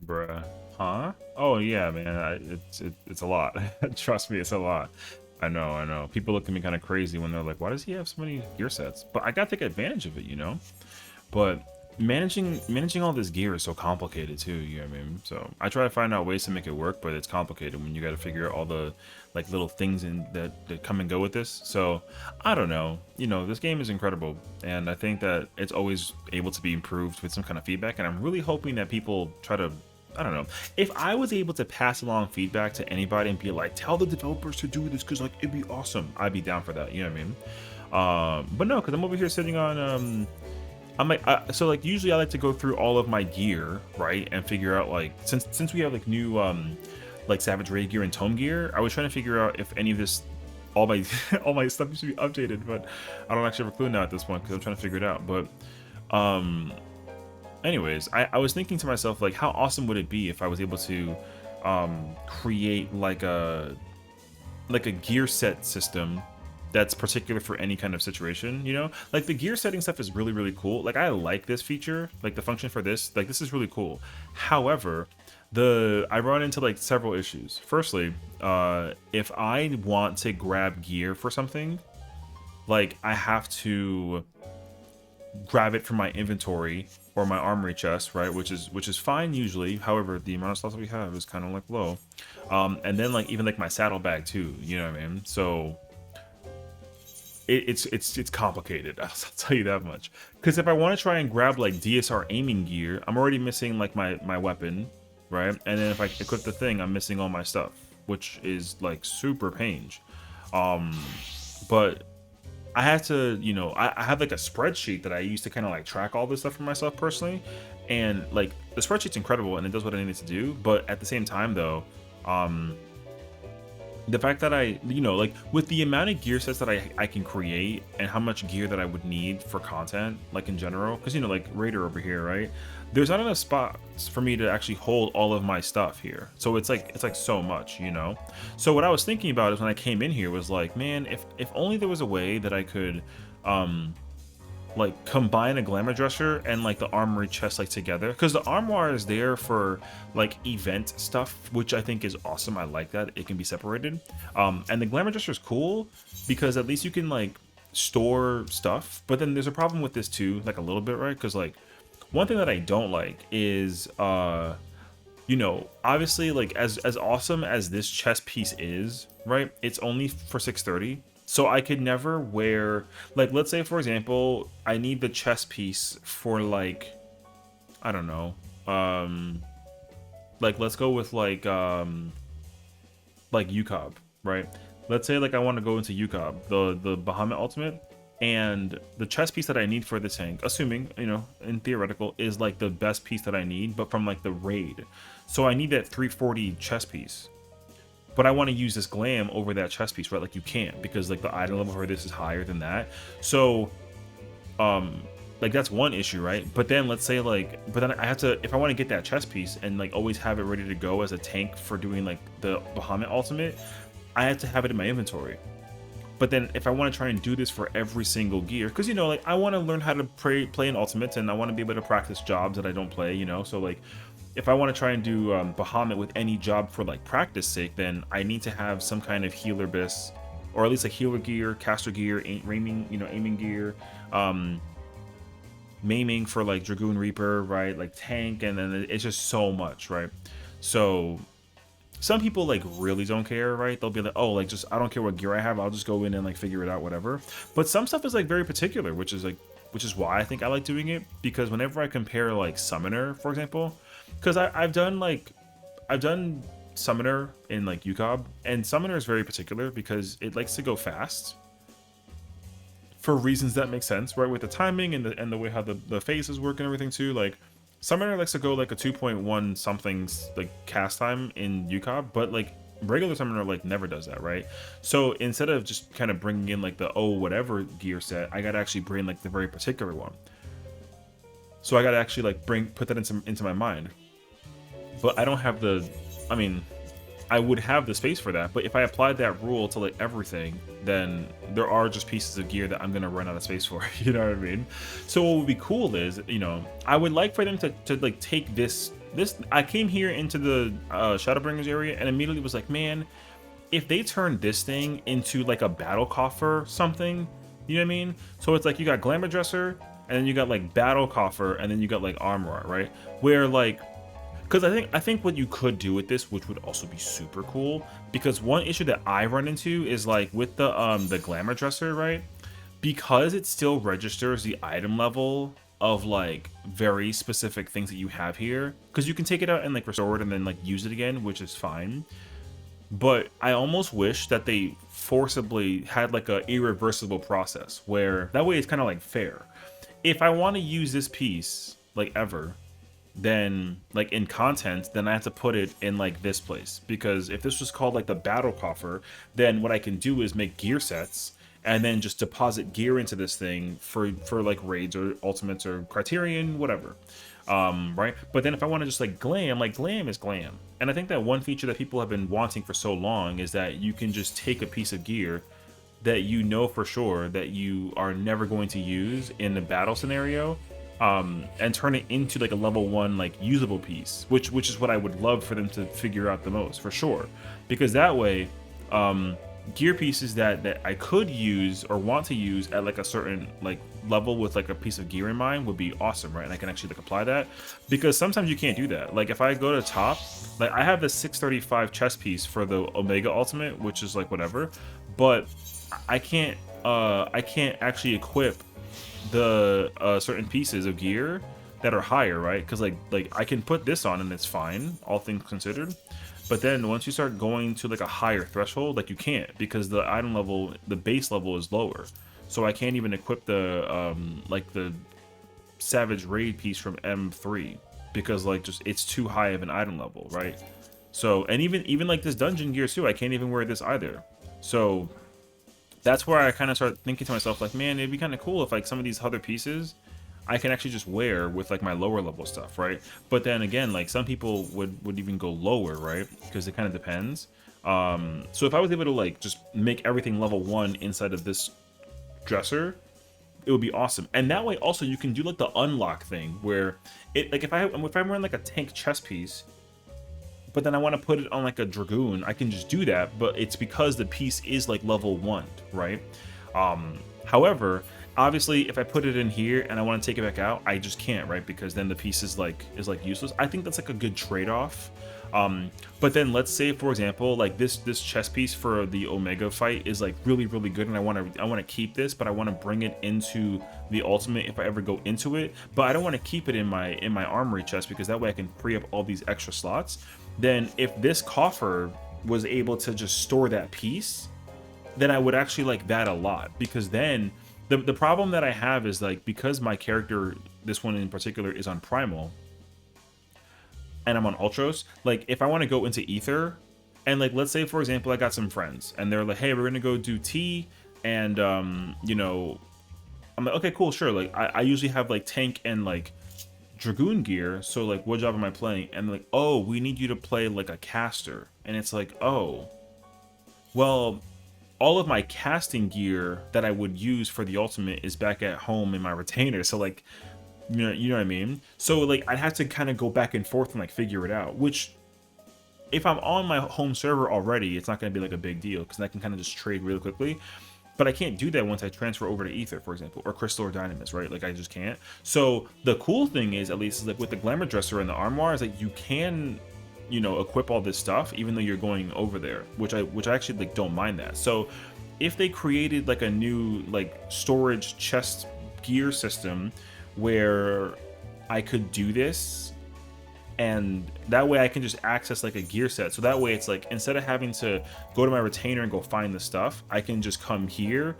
Bruh. Huh? Oh yeah, man. It's a lot. Trust me, it's a lot. I know, I know. People look at me kind of crazy when they're like, "Why does he have so many gear sets?" But I gotta take advantage of it, you know. But managing all this gear is so complicated too. You know what I mean? So I try to find out ways to make it work, but it's complicated when you got to figure out all the like little things in that come and go with this. So I don't know. You know, this game is incredible, and I think that it's always able to be improved with some kind of feedback. And I'm really hoping that people try to. I don't know. If I was able to pass along feedback to anybody and be like, tell the developers to do this because like it'd be awesome, I'd be down for that. You know what I mean? But no, because I'm over here sitting on I'm like, so like usually I like to go through all of my gear, right, and figure out like since we have like new like Savage Raid gear and Tome gear, I was trying to figure out if any of this, all my all my stuff should be updated, but I don't actually have a clue now at this point because I'm trying to figure it out. But um, anyways, I was thinking to myself like, how awesome would it be if I was able to create like a gear set system that's particular for any kind of situation, you know? Like the gear setting stuff is really, really cool. Like I like this feature, like the function for this, like this is really cool. However, I run into like several issues. Firstly, if I want to grab gear for something, like I have to grab it from my inventory or my armory chest, right? Which is fine usually. However, the amount of stuff that we have is kind of like low. And then like even like my saddlebag too, you know what I mean? So it's complicated. I'll tell you that much. Because if I want to try and grab like DSR aiming gear, I'm already missing like my weapon, right? And then if I equip the thing, I'm missing all my stuff, which is like super pain. But I had to, you know, I have like a spreadsheet that I use to kind of like track all this stuff for myself personally, and like the spreadsheet's incredible and it does what I need to do. But at the same time, though, the fact that I, you know, like with the amount of gear sets that I can create and how much gear that I would need for content, like in general, because you know, like Raider over here, right? There's not enough spots for me to actually hold all of my stuff here. So it's like so much, you know? So what I was thinking about is when I came in here was like, man, if only there was a way that I could like combine a glamour dresser and like the armory chest like together, because the armoire is there for like event stuff, which I think is awesome. I like that it can be separated. And the glamour dresser is cool because at least you can like store stuff. But then there's a problem with this too, like a little bit, right? Because like one thing that I don't like is you know, obviously like as awesome as this chest piece is, right, it's only for 630. So I could never wear, like, let's say for example, I need the chest piece for like, I don't know, like let's go with like UCOB, right? Let's say like I want to go into UCOB, the Bahamut ultimate, and the chest piece that I need for the tank, assuming, you know, in theoretical, is like the best piece that I need, but from like the raid. So I need that 340 chest piece. But I want to use this glam over that chest piece, right? Like you can't, because like the item level for this is higher than that. So like that's one issue, right? But then let's say like, but then I have to, if I want to get that chest piece and like always have it ready to go as a tank for doing like the Bahamut ultimate, I have to have it in my inventory. But then if I want to try and do this for every single gear, because you know, like I want to learn how to play an ultimate, and I want to be able to practice jobs that I don't play, you know. So like if I want to try and do Bahamut with any job for like practice sake, then I need to have some kind of healer bis, or at least like healer gear, caster gear, aiming, you know, aiming gear, maiming for like Dragoon Reaper, right? Like tank, and then it's just so much, right? So some people like really don't care, right? They'll be like, oh, like just I don't care what gear I have, I'll just go in and like figure it out, whatever. But some stuff is like very particular, which is why I think I like doing it, because whenever I compare like Summoner, for example, because I've done Summoner in like UCOB, and Summoner is very particular because it likes to go fast for reasons that make sense, right? With the timing and the way how the phases work and everything too. Like Summoner likes to go like a 2.1 somethings like cast time in UCOB, but like regular Summoner like never does that, right? So instead of just kind of bringing in like the whatever gear set, I gotta actually bring like the very particular one. So I gotta actually like put that into my mind. But I don't have I mean, I would have the space for that, but if I applied that rule to like everything, then there are just pieces of gear that I'm gonna run out of space for. You know what I mean? So what would be cool is, you know, I would like for them to like take this I came here into the Shadowbringers area and immediately was like, man, if they turn this thing into like a battle coffer something, you know what I mean? So it's like you got glamour dresser, and then you got like battle coffer, and then you got like armor, right? Where like, because I think what you could do with this, which would also be super cool, because one issue that I run into is like with the glamour dresser, right? Because it still registers the item level of like very specific things that you have here, because you can take it out and like restore it and then like use it again, which is fine. But I almost wish that they forcibly had like a irreversible process where that way it's kind of like fair. If I want to use this piece like ever, then like in content, then I have to put it in like this place, because if this was called like the battle coffer, then what I can do is make gear sets and then just deposit gear into this thing for like raids or ultimates or criterion, whatever. Right? But then if I want to just like glam is glam. And I think that one feature that people have been wanting for so long is that you can just take a piece of gear that you know for sure that you are never going to use in the battle scenario, and turn it into like a level 1 like usable piece, which is what I would love for them to figure out the most, for sure. Because that way, gear pieces that I could use or want to use at like a certain like level with like a piece of gear in mind would be awesome, right? And I can actually like apply that, because sometimes you can't do that. Like if I go to top, like I have the 635 chest piece for the Omega Ultimate, which is like whatever, but I can't actually equip the certain pieces of gear that are higher, right? Because like I can put this on and it's fine, all things considered. But then once you start going to like a higher threshold, like you can't, because the item level, the base level is lower. So I can't even equip the like the Savage Raid piece from M3, because like just it's too high of an item level, right? So, and even like this dungeon gear too, I can't even wear this either. So that's where I kind of start thinking to myself, like, man, it'd be kind of cool if like some of these other pieces I can actually just wear with like my lower level stuff, right? But then again, like some people would even go lower, right? Because it kind of depends. So if I was able to like just make everything level 1 inside of this dresser, it would be awesome. And that way also you can do like the unlock thing where it like if I'm wearing like a tank chest piece, but then I want to put it on like a dragoon, I can just do that, but it's because the piece is like level 1, right? However, obviously if I put it in here and I want to take it back out, I just can't, right? Because then the piece is like useless. I think that's like a good trade-off. But then let's say, for example, like this chest piece for the Omega fight is like really good, and I want to keep this, but I want to bring it into the ultimate if I ever go into it. But I don't want to keep it in my armory chest, because that way I can free up all these extra slots. Then if this coffer was able to just store that piece, then I would actually like that a lot, because then the problem that I have is like, because my character, this one in particular, is on Primal and I'm on Ultros, like if I want to go into Ether and like let's say for example I got some friends and they're like, hey, we're gonna go do T, and you know, I'm like, okay, cool, sure. Like I usually have like tank and like dragoon gear, so like what job am I playing? And like, oh, we need you to play like a caster. And it's like, oh, well, all of my casting gear that I would use for the ultimate is back at home in my retainer. So like, you know what I mean? So like I'd have to kind of go back and forth and like figure it out, which if I'm on my home server already, it's not going to be like a big deal, because I can kind of just trade really quickly. But I can't do that once I transfer over to Ether, for example, or Crystal or Dynamis, right? Like I just can't. So the cool thing is, at least, is like with the Glamour Dresser and the Armoire, is like you can, you know, equip all this stuff even though you're going over there, which I actually like don't mind that. So if they created like a new like storage chest gear system where I could do this, and that way I can just access like a gear set. So that way it's like, instead of having to go to my retainer and go find the stuff, I can just come here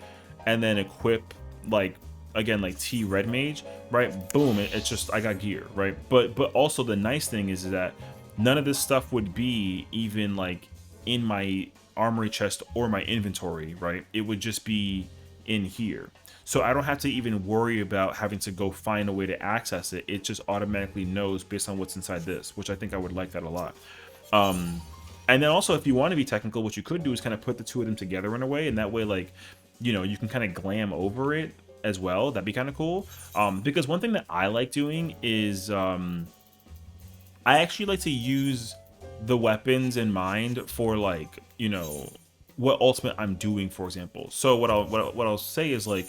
and then equip like, again, like T Red Mage, right? Boom, it's just, I got gear, right? But also the nice thing is that none of this stuff would be even like in my armory chest or my inventory, right? It would just be in here. So I don't have to even worry about having to go find a way to access it. It just automatically knows based on what's inside this, which I think I would like that a lot. And then also, if you want to be technical, what you could do is kind of put the two of them together in a way, and that way, like, you know, you can kind of glam over it as well. That'd be kind of cool. Because one thing that I like doing is I actually like to use the weapons in mind for like, you know, what ultimate I'm doing, for example. So what I'll say is like,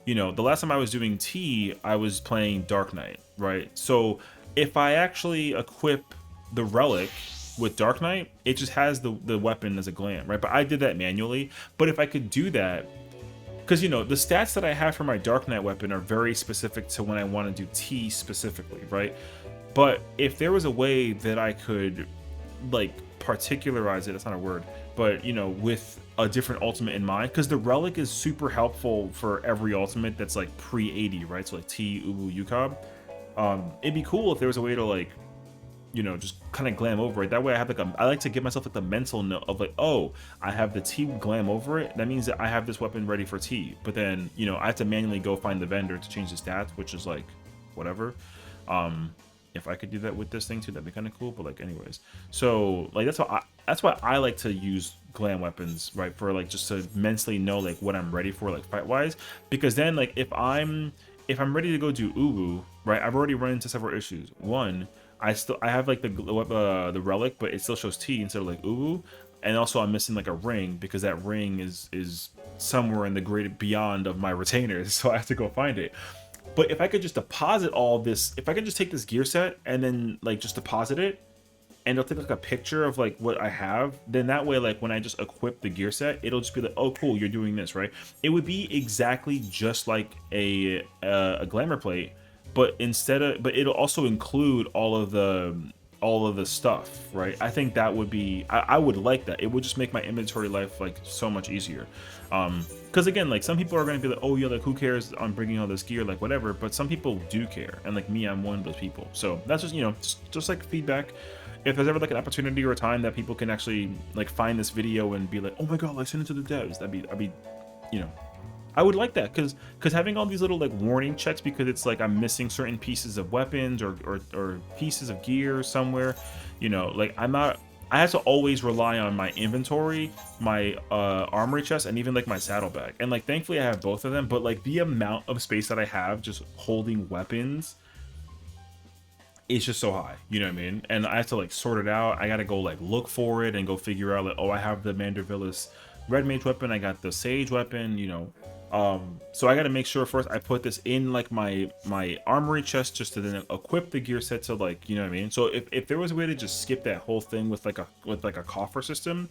you know, the last time I was doing T, I was playing Dark Knight, right? So if I actually equip the relic with Dark Knight, it just has the weapon as a glam, right? But I did that manually. But if I could do that, because you know the stats that I have for my Dark Knight weapon are very specific to when I want to do T specifically, right? But if there was a way that I could like particularize it, that's not a word, but you know, with a different ultimate in mind, because the relic is super helpful for every ultimate that's like pre 80, right? So like T, Ubu, Yukab. It'd be cool if there was a way to like, you know, just kind of glam over it. That way I have like I like to give myself like the mental note of like, oh, I have the T glam over it. That means that I have this weapon ready for T. But then, you know, I have to manually go find the vendor to change the stats, which is like whatever. If I could do that with this thing too, that'd be kind of cool. But like, anyways, so like that's why I like to use glam weapons, right? For like just to mentally know like what I'm ready for, like fight wise. Because then like if I'm ready to go do Uwu, right? I've already run into several issues. One, I have like the relic, but it still shows T instead of like Uwu. And also I'm missing like a ring because that ring is somewhere in the great beyond of my retainers, so I have to go find it. But if I could just deposit all this, if I could just take this gear set and then like just deposit it, and it'll take like a picture of like what I have, then that way like when I just equip the gear set, it'll just be like, oh cool, you're doing this, right? It would be exactly just like a glamour plate, but but it'll also include all of the stuff, right? I think that would be I would like that. It would just make my inventory life like so much easier. Because again, like some people are going to be like, oh yeah, like who cares, I'm bringing all this gear, like whatever, but some people do care, and like me, I'm one of those people. So that's just, you know, just like feedback. If there's ever like an opportunity or a time that people can actually like find this video and be like, oh my god, like send it to the devs, I'd be, you know, I would like that, because having all these little like warning checks because it's like I'm missing certain pieces of weapons or pieces of gear somewhere, you know, like I have to always rely on my inventory, my armory chest, and even like my saddlebag. And like thankfully I have both of them, but like the amount of space that I have just holding weapons is just so high, you know what I mean? And I have to like sort it out. I gotta go like look for it and go figure out like, oh, I have the Mandervillas red mage weapon, I got the sage weapon, you know. So I got to make sure first I put this in like my armory chest just to then equip the gear set to like, you know what I mean? So if there was a way to just skip that whole thing with like a coffer system,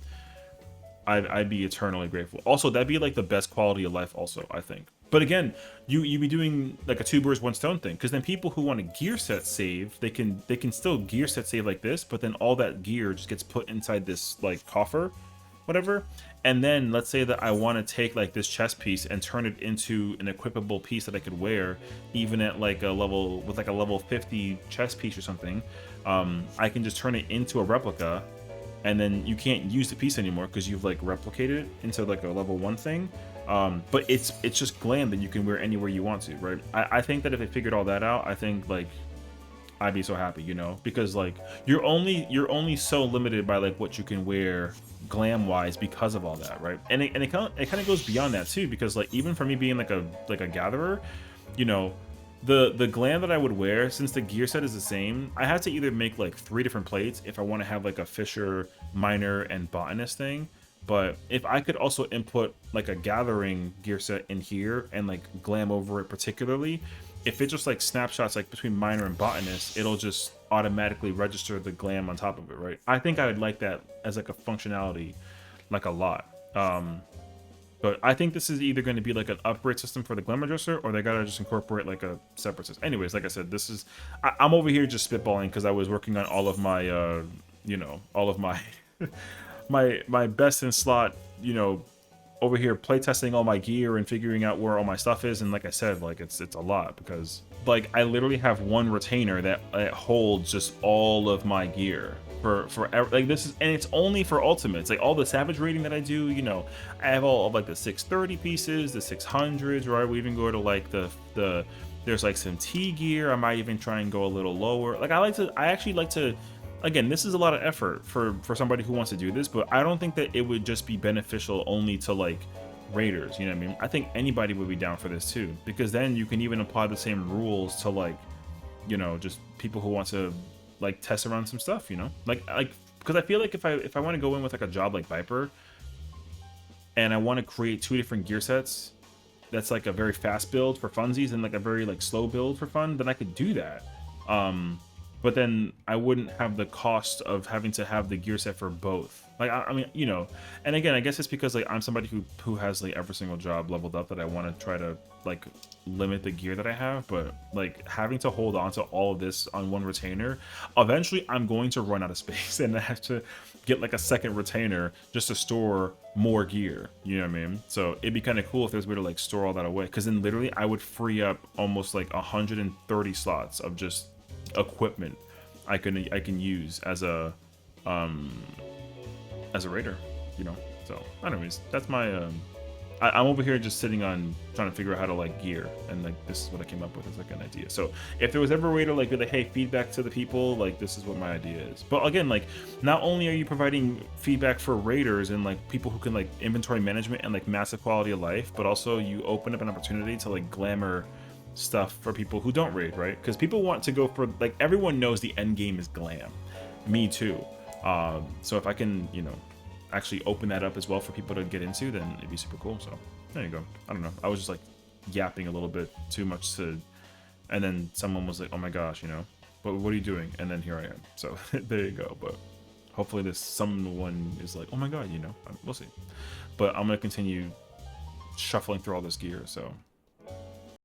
I'd be eternally grateful. Also, that'd be like the best quality of life also, I think. But again, you be doing like a two birds one stone thing, because then people who want to gear set save, they can still gear set save like this, but then all that gear just gets put inside this like coffer, whatever. And then let's say that I want to take like this chest piece and turn it into an equipable piece that I could wear even at like a level with like a level 50 chest piece or something. I can just turn it into a replica, and then you can't use the piece anymore because you've like replicated it into like a level 1 thing. But it's just glam that you can wear anywhere you want to, right? I think that if they figured all that out, I think like I'd be so happy, you know, because like you're only so limited by like what you can wear glam wise because of all that, right? And it kind of goes beyond that too, because like even for me being like a gatherer, you know, the glam that I would wear, since the gear set is the same, I have to either make like 3 different plates if I want to have like a fisher, miner, and botanist thing. But if I could also input like a gathering gear set in here and like glam over it particularly, if it just like snapshots like between miner and botanist, it'll just automatically register the glam on top of it, right? I think I would like that as like a functionality, like a lot. But I think this is either going to be like an upgrade system for the glamour dresser, or they gotta just incorporate like a separate system. Anyways, like I said, this is I'm over here just spitballing because I was working on all of my you know, all of my my best in slot, you know, over here playtesting all my gear and figuring out where all my stuff is. And like I said, like it's a lot, because like I literally have one retainer that holds just all of my gear for like this is, and it's only for ultimates. Like all the savage rating that I do, you know, I have all of like the 630 pieces, the 600s, right? We even go to like the there's like some T gear. I might even try and go a little lower. Like I actually like to, again, this is a lot of effort for somebody who wants to do this, but I don't think that it would just be beneficial only to like raiders, you know what I mean? I think anybody would be down for this too, because then you can even apply the same rules to like, you know, just people who want to like test around some stuff, you know, like because I feel like if I want to go in with like a job like Viper, and I want to create 2 different gear sets, that's like a very fast build for funsies and like a very like slow build for fun, then I could do that. But then I wouldn't have the cost of having to have the gear set for both. Like I mean, you know, and again, I guess it's because like I'm somebody who has like every single job leveled up that I want to try to like limit the gear that I have. But like having to hold on to all of this on one retainer, eventually I'm going to run out of space and I have to get like a second retainer just to store more gear. You know what I mean? So it'd be kind of cool if there's a way to like store all that away, because then literally I would free up almost like 130 slots of just equipment I can use as a raider, you know. So anyways, that's my I'm over here just sitting on trying to figure out how to like gear, and like this is what I came up with as like an idea. So if there was ever a way to like be like, hey, feedback to the people, like this is what my idea is. But again, like not only are you providing feedback for raiders and like people who can like inventory management and like massive quality of life, but also you open up an opportunity to like glamour stuff for people who don't raid, right? Because people want to go for like, everyone knows the end game is glam, me too. So if I can, you know, actually open that up as well for people to get into, then it'd be super cool. So there you go. I don't know, I was just like yapping a little bit too much to, and then someone was like, oh my gosh, you know, but what are you doing? And then here I am. So there you go. But hopefully this someone is like, oh my god, you know, we'll see. But I'm gonna continue shuffling through all this gear. So